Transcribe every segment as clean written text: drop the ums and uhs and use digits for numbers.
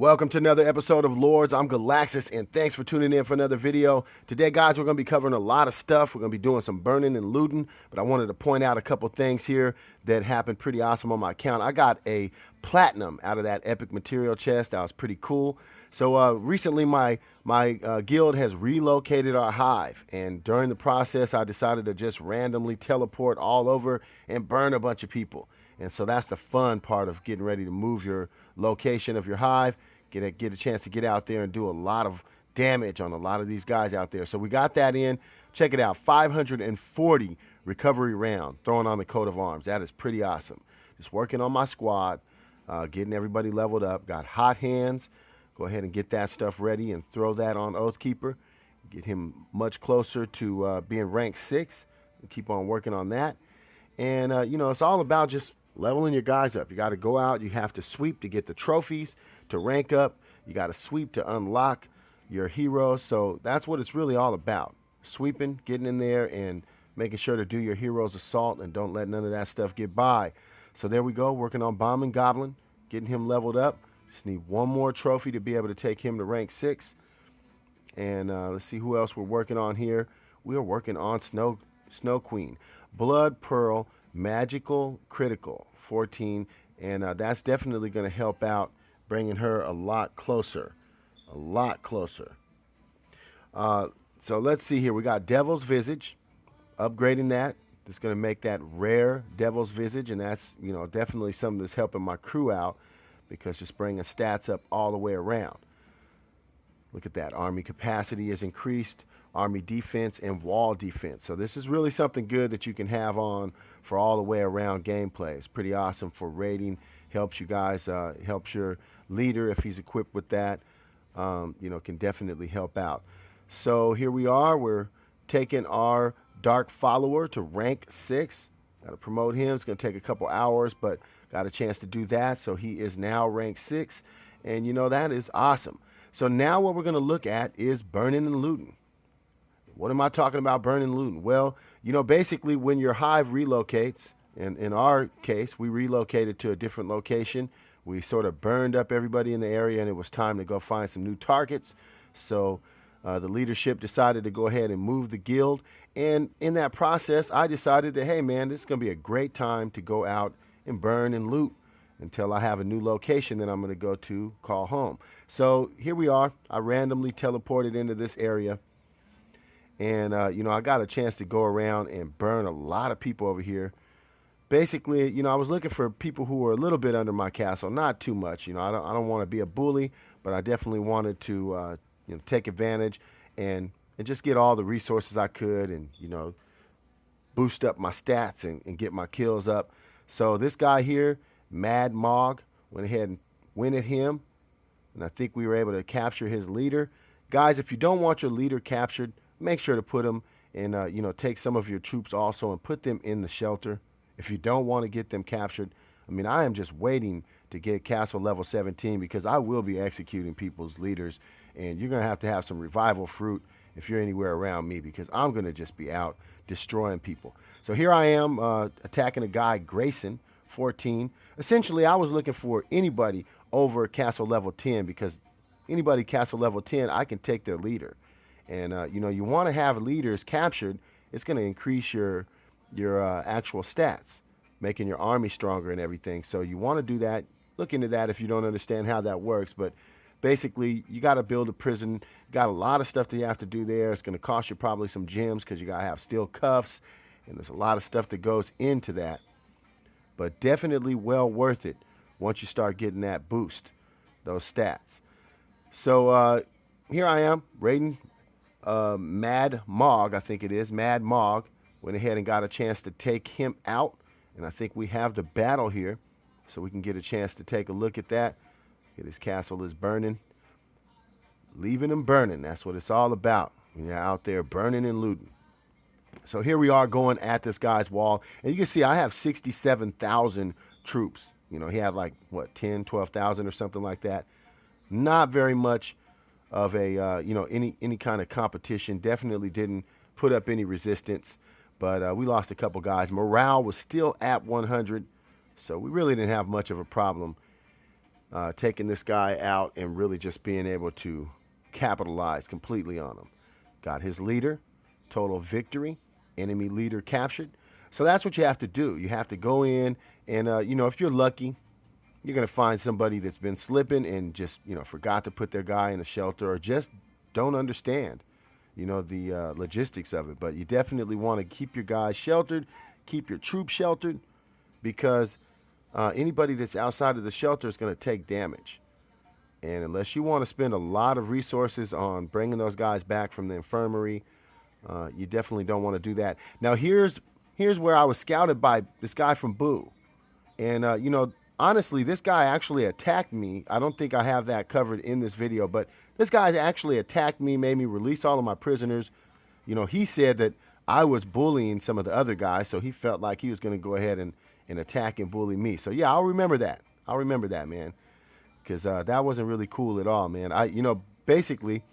Welcome to another episode of Lords. I'm Galaxis, and thanks for tuning in for another video. Today, guys, we're going to be covering a lot of stuff. We're going to be doing some burning and looting, but I wanted to point out a couple things here that happened pretty awesome on my account. I got a platinum out of that epic material chest. That was pretty cool. So recently, my guild has relocated our hive, and during the process, I decided to just randomly teleport all over and burn a bunch of people. And so that's the fun part of getting ready to move your location of your hive, get a chance to get out there and do a lot of damage on a lot of these guys out there. So we got that in. Check it out, 540 recovery round thrown on the coat of arms. That is pretty awesome. Just working on my squad, getting everybody leveled up. Got hot hands. Go ahead and get that stuff ready and throw that on Oathkeeper. Get him much closer to being rank 6. Keep on working on that. And, you know, it's all about just leveling your guys up. You got to go out. You have to sweep to get the trophies, to rank up. You got to sweep to unlock your heroes. So that's what it's really all about. Sweeping, getting in there, and making sure to do your heroes assault and don't let none of that stuff get by. So there we go, working on Bombing Goblin, getting him leveled up. Just need one more trophy to be able to take him to rank 6. And let's see who else we're working on here. We are working on Snow Queen. Blood Pearl, Magical Critical, 14. And that's definitely going to help out bringing her a lot closer. A lot closer. So let's see here. We got Devil's Visage. Upgrading that. It's going to make that rare Devil's Visage. And that's, you know, definitely something that's helping my crew out, because just bringing stats up all the way around. Look at that. Army capacity is increased, army defense, and wall defense. So this is really something good that you can have on for all the way around gameplay. It's pretty awesome for raiding. Helps you guys, helps your leader if he's equipped with that. You know, can definitely help out. So here we are. We're taking our Dark Follower to rank 6. Got to promote him. It's going to take a couple hours, but got a chance to do that. So he is now rank 6. And, you know, that is awesome. So now what we're going to look at is burning and looting. What am I talking about, burning and looting? Well, you know, basically when your hive relocates, and in our case, we relocated to a different location. We sort of burned up everybody in the area, and it was time to go find some new targets. So the leadership decided to go ahead and move the guild. And in that process, I decided that, hey, man, this is going to be a great time to go out and burn and loot until I have a new location that I'm going to go to call home. So here we are. I randomly teleported into this area. And, you know, I got a chance to go around and burn a lot of people over here. Basically, you know, I was looking for people who were a little bit under my castle. Not too much. You know, I don't want to be a bully, but I definitely wanted to, you know, take advantage and just get all the resources I could and, you know, boost up my stats and get my kills up. So this guy here, Mad Mog, went ahead and went at him. And I think we were able to capture his leader. Guys, if you don't want your leader captured, make sure to put them in, you know, take some of your troops also and put them in the shelter. If you don't want to get them captured, I mean, I am just waiting to get castle level 17, because I will be executing people's leaders. And you're going to have some revival fruit if you're anywhere around me, because I'm going to just be out destroying people. So here I am attacking a guy, Grayson, 14. Essentially, I was looking for anybody over castle level 10, because anybody castle level 10, I can take their leader. And, you know, you want to have leaders captured. It's going to increase your actual stats, making your army stronger and everything. So you want to do that. Look into that if you don't understand how that works. But basically, you got to build a prison. Got a lot of stuff that you have to do there. It's going to cost you probably some gems, because you got to have steel cuffs. And there's a lot of stuff that goes into that. But definitely well worth it once you start getting that boost, those stats. So here I am, raiding Mad Mog, I think it is. Mad Mog. Went ahead and got a chance to take him out. And I think we have the battle here, so we can get a chance to take a look at that. His castle is burning. Leaving him burning. That's what it's all about when you're out there burning and looting. So here we are going at this guy's wall. And you can see I have 67,000 troops. You know, he had like, what, 10, 12,000 or something like that. Not very much of a, you know, any kind of competition. Definitely didn't put up any resistance. But we lost a couple guys. Morale was still at 100. So we really didn't have much of a problem taking this guy out and really just being able to capitalize completely on him. Got his leader, total victory, enemy leader captured. So that's what you have to do. You have to go in and, if you're lucky, you're going to find somebody that's been slipping and just, forgot to put their guy in a shelter or just don't understand, the logistics of it. But you definitely want to keep your guys sheltered, keep your troops sheltered, because anybody that's outside of the shelter is going to take damage. And unless you want to spend a lot of resources on bringing those guys back from the infirmary, you definitely don't want to do that. Now, here's where I was scouted by this guy from Boo. And, honestly, this guy actually attacked me. I don't think I have that covered in this video, but this guy actually attacked me, made me release all of my prisoners. He said that I was bullying some of the other guys, so he felt like he was going to go ahead and attack and bully me. So, yeah, I'll remember that. I'll remember that, man, because that wasn't really cool at all, man. Basically,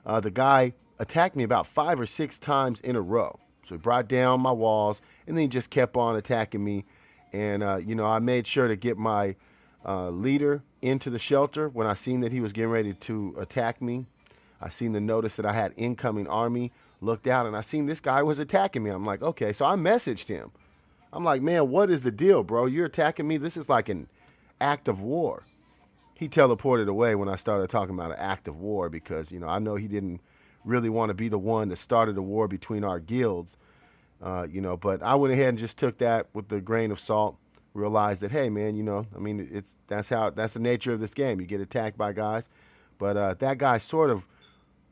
the guy attacked me about 5 or 6 times in a row. So he brought down my walls, and then he just kept on attacking me. And, I made sure to get my leader into the shelter when I seen that he was getting ready to attack me. I seen the notice that I had incoming army, looked out, and I seen this guy was attacking me. I'm like, okay, so I messaged him. I'm like, man, what is the deal, bro? You're attacking me? This is like an act of war. He teleported away when I started talking about an act of war because, I know he didn't really want to be the one that started a war between our guilds. But I went ahead and just took that with a grain of salt, realized that, hey, man, that's the nature of this game. You get attacked by guys. But that guy sort of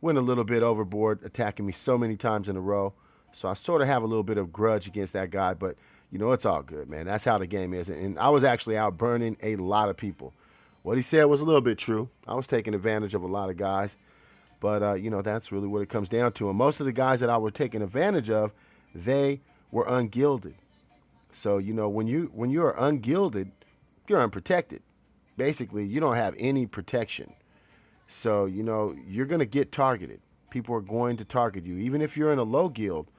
went a little bit overboard, attacking me so many times in a row. So I sort of have a little bit of grudge against that guy. But, it's all good, man. That's how the game is. And I was actually out burning a lot of people. What he said was a little bit true. I was taking advantage of a lot of guys. But, that's really what it comes down to. And most of the guys that I was taking advantage of, they were ungilded. So, when you're ungilded, you're unprotected. Basically, you don't have any protection. So, you're going to get targeted. People are going to target you. Even if you're in a low guild,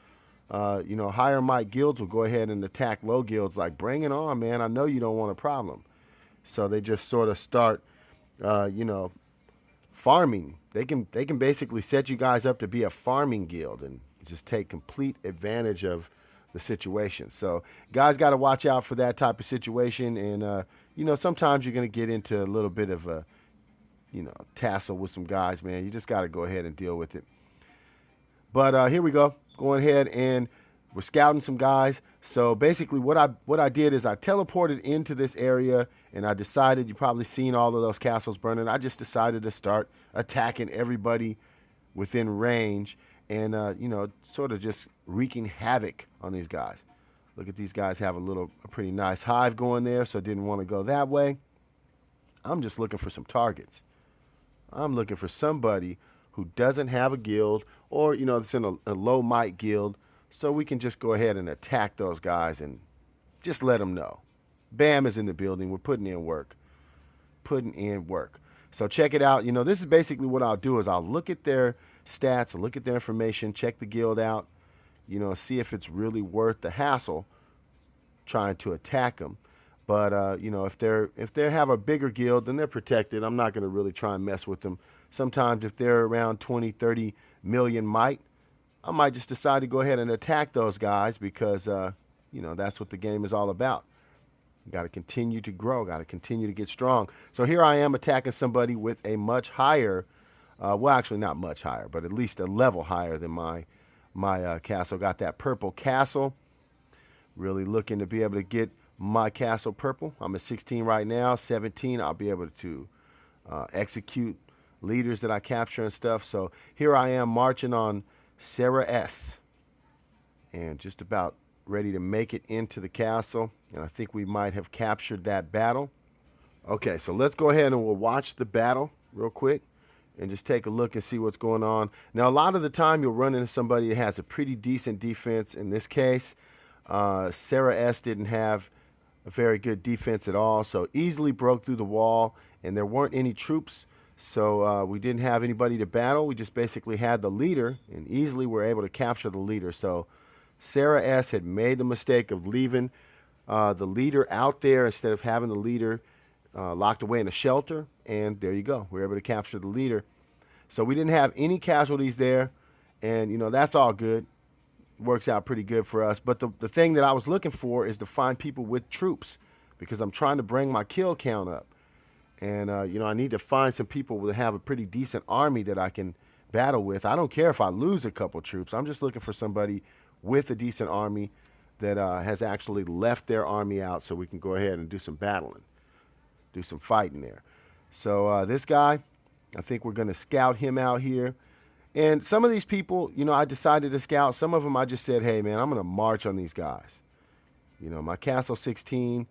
higher might guilds will go ahead and attack low guilds like, bring it on, man. I know you don't want a problem. So they just sort of start, farming. They can basically set you guys up to be a farming guild and just take complete advantage of the situation. So guys got to watch out for that type of situation. And, sometimes you're going to get into a little bit of a, tassel with some guys, man. You just got to go ahead and deal with it. But here we go. Going ahead and we're scouting some guys. So basically what I did is I teleported into this area and I decided, you probably seen all of those castles burning. I just decided to start attacking everybody within range and, sort of just wreaking havoc on these guys. Look at these guys have a pretty nice hive going there, so I didn't want to go that way. I'm just looking for some targets. I'm looking for somebody who doesn't have a guild or, it's in a low might guild, so we can just go ahead and attack those guys and just let them know. Bam is in the building. We're putting in work. So check it out. This is basically what I'll do is I'll look at their stats, I'll look at their information, check the guild out, see if it's really worth the hassle trying to attack them. But, if they have a bigger guild, then they're protected. I'm not going to really try and mess with them. Sometimes if they're around 20, 30 million might, I might just decide to go ahead and attack those guys because, that's what the game is all about. You got to continue to grow, got to continue to get strong. So here I am attacking somebody with a much higher, well, actually not much higher, but at least a level higher than my castle. Got that purple castle. Really looking to be able to get my castle purple. I'm at 16 right now. 17, I'll be able to execute leaders that I capture and stuff. So here I am marching on Sarah S. And just about ready to make it into the castle. And I think we might have captured that battle. Okay, so let's go ahead and we'll watch the battle real quick and just take a look and see what's going on. Now, a lot of the time you'll run into somebody that has a pretty decent defense. In this case, Sarah S. didn't have a very good defense at all, so easily broke through the wall, and there weren't any troops, so we didn't have anybody to battle. We just basically had the leader, and easily were able to capture the leader. So Sarah S. had made the mistake of leaving the leader out there instead of having the leader locked away in a shelter, and there you go. We were able to capture the leader. So we didn't have any casualties there, and that's all good. Works out pretty good for us. But the thing that I was looking for is to find people with troops, because I'm trying to bring my kill count up. And, I need to find some people that have a pretty decent army that I can battle with. I don't care if I lose a couple troops. I'm just looking for somebody with a decent army that has actually left their army out, so we can go ahead and do some battling, do some fighting there. So this guy, I think we're going to scout him out here. And some of these people, I decided to scout. Some of them I just said, hey, man, I'm going to march on these guys. My Castle 16,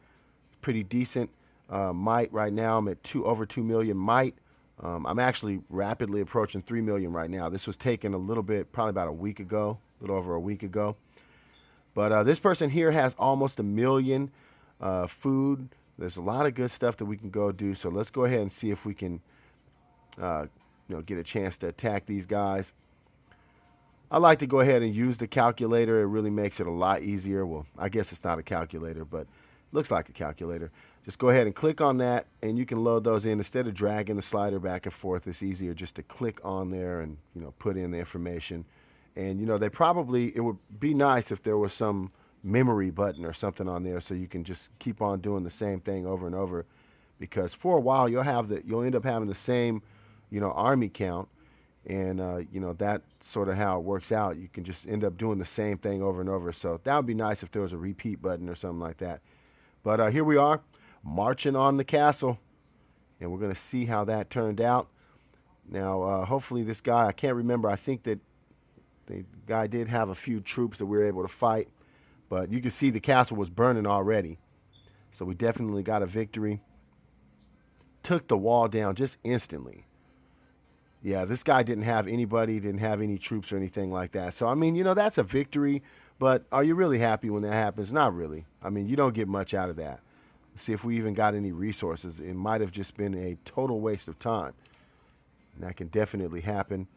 pretty decent might right now. I'm at over 2 million might. I'm actually rapidly approaching 3 million right now. This was taken a little bit, probably about a week ago, a little over a week ago. But this person here has almost 1 million food. There's a lot of good stuff that we can go do. So let's go ahead and see if we can get a chance to attack these guys. I like to go ahead and use the calculator. It really makes it a lot easier. Well, I guess it's not a calculator, but looks like a calculator. Just go ahead and click on that, and you can load those in. Instead of dragging the slider back and forth, it's easier just to click on there and put in the information. And it would be nice if there was some memory button or something on there, so you can just keep on doing the same thing over and over. Because for a while you'll end up having the same army count, and that's sort of how it works out. You can just end up doing the same thing over and over. So that would be nice if there was a repeat button or something like that. But here we are, marching on the castle, and we're going to see how that turned out. Now, hopefully this guy, I can't remember, I think that the guy did have a few troops that we were able to fight, but you can see the castle was burning already. So we definitely got a victory. Took the wall down just instantly. Yeah, this guy didn't have anybody, didn't have any troops or anything like that. So, I mean, that's a victory, but are you really happy when that happens? Not really. I mean, you don't get much out of that. Let's see if we even got any resources. It might have just been a total waste of time. And that can definitely happen.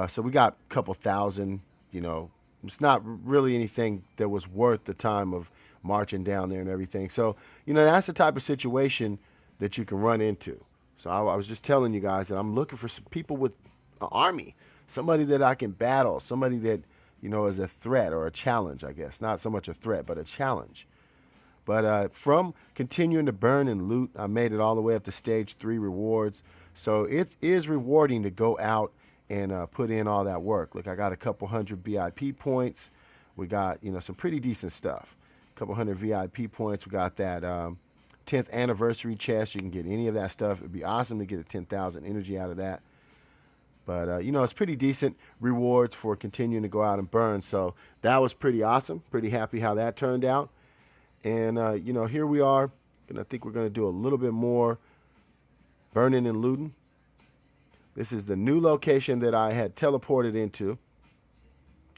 So we got a couple thousand, It's not really anything that was worth the time of marching down there and everything. So, that's the type of situation that you can run into. So I was just telling you guys that I'm looking for some people with an army, somebody that I can battle, somebody that, is a threat or a challenge, I guess. Not so much a threat, but a challenge. But from continuing to burn and loot, I made it all the way up to stage 3 rewards. So it is rewarding to go out and put in all that work. Look, I got a couple hundred VIP points. We got, some pretty decent stuff. A couple hundred VIP points. We got that 10th anniversary chest. You can get any of that stuff. It'd be awesome to get a 10,000 energy out of that. But, it's pretty decent rewards for continuing to go out and burn. So that was pretty awesome. Pretty happy how that turned out. And, here we are. And I think we're going to do a little bit more burning and looting. This is the new location that I had teleported into.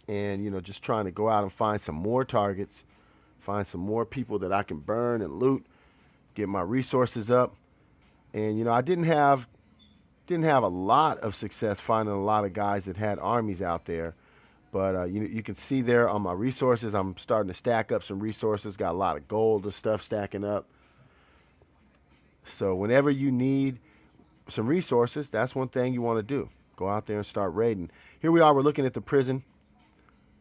And, just trying to go out and find some more targets. Find some more people that I can burn and loot. Get my resources up. And, I didn't have a lot of success finding a lot of guys that had armies out there. But you can see there on my resources, I'm starting to stack up some resources. Got a lot of gold and stuff stacking up. So whenever you need some resources, that's one thing you want to do. Go out there and start raiding. Here we are. We're looking at the prison.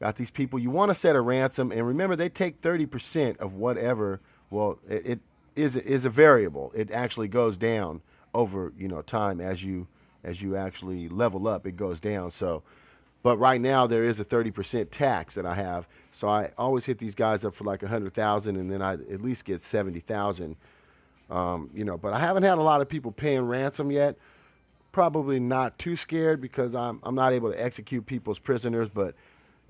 Got these people. You want to set a ransom. And remember, they take 30% of whatever. Well, it is a variable. It actually goes down over time as you actually level up. It goes down. So, but right now there is a 30% tax that I have. So I always hit these guys up for like 100,000, and then I at least get 70,000. But I haven't had a lot of people paying ransom yet. Probably not too scared because I'm not able to execute people's prisoners. But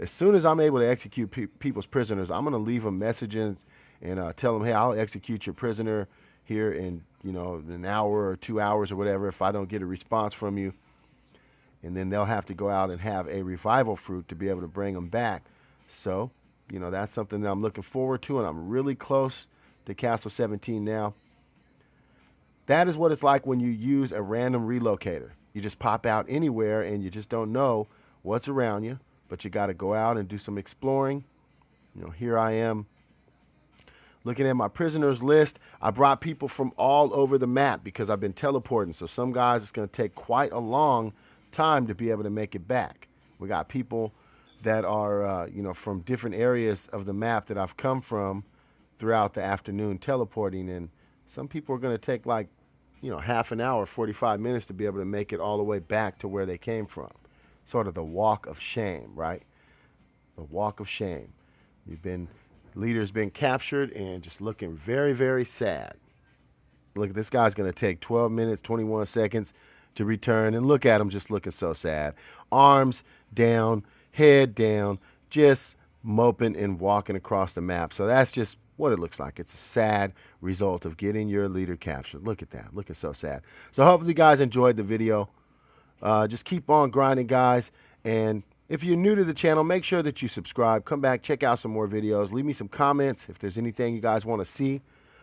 as soon as I'm able to execute people's prisoners, I'm going to leave them messages and tell them, hey, I'll execute your prisoner here in an hour or 2 hours or whatever if I don't get a response from you. And then they'll have to go out and have a revival fruit to be able to bring them back. So, that's something that I'm looking forward to, and I'm really close to Castle 17 now. That is what it's like when you use a random relocator. You just pop out anywhere and you just don't know what's around you, but you got to go out and do some exploring. Here I am Looking at my prisoners list, I brought people from all over the map because I've been teleporting. So some guys, it's going to take quite a long time to be able to make it back. We got people that are, from different areas of the map that I've come from throughout the afternoon teleporting. And some people are going to take like, half an hour, 45 minutes to be able to make it all the way back to where they came from. Sort of the walk of shame, right? The walk of shame. Leader's been captured and just looking very, very sad. Look, this guy's going to take 12 minutes, 21 seconds to return. And look at him just looking so sad. Arms down, head down, just moping and walking across the map. So that's just what it looks like. It's a sad result of getting your leader captured. Look at that. Looking so sad. So hopefully you guys enjoyed the video. Just keep on grinding, guys. And if you're new to the channel, make sure that you subscribe. Come back, check out some more videos. Leave me some comments if there's anything you guys want to see.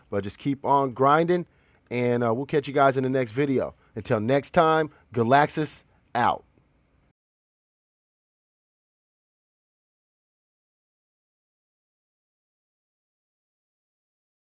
But just keep on grinding, and we'll catch you guys in the next video. Until next time, Galaxis out.